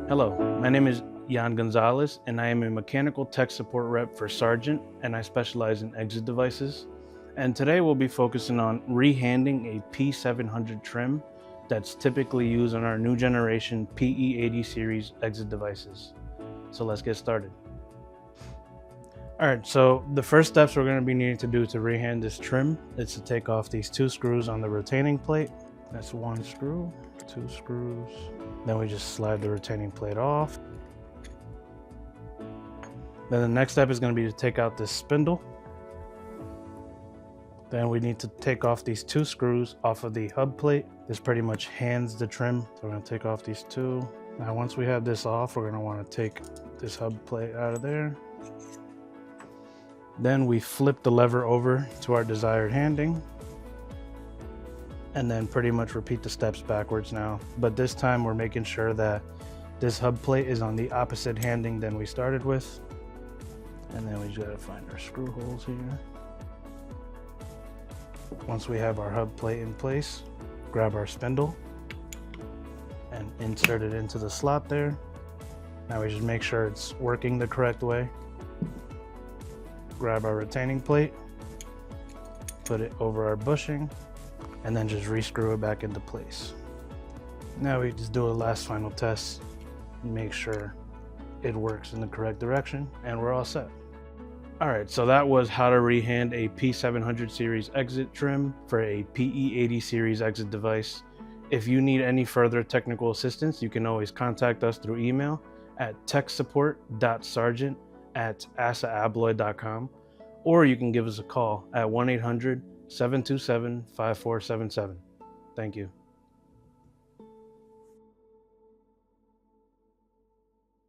Hello, my name is Jan Gonzalez, and I am a mechanical tech support rep for Sargent, and I specialize in exit devices. And today we'll be focusing on rehanding a P700 trim that's typically used on our new generation PE80 series exit devices. So let's get started. All right, so the first steps we're going to be needing to do to rehand this trim is to take off these 2 screws on the retaining plate. That's 1 screw, 2 screws. Then we just slide the retaining plate off. Then the next step is going to be to take out this spindle. Then we need to take off these 2 screws off of the hub plate. This pretty much hands the trim. So we're going to take off these 2. Now once we have this off, we're going to want to take this hub plate out of there. Then we flip the lever over to our desired handing. And then pretty much repeat the steps backwards now. But this time we're making sure that this hub plate is on the opposite handing than we started with. And then we just gotta find our screw holes here. Once we have our hub plate in place, grab our spindle and insert it into the slot there. Now we just make sure it's working the correct way. Grab our retaining plate, put it over our bushing, and then just re-screw it back into place. Now we just do a last final test and make sure it works in the correct direction, and we're all set. All right, so that was how to rehand a P700 series exit trim for a PE80 series exit device. If you need any further technical assistance, you can always contact us through email at techsupport.sargent@asaabloy.com, or you can give us a call at 1-800-727-5477. Thank you.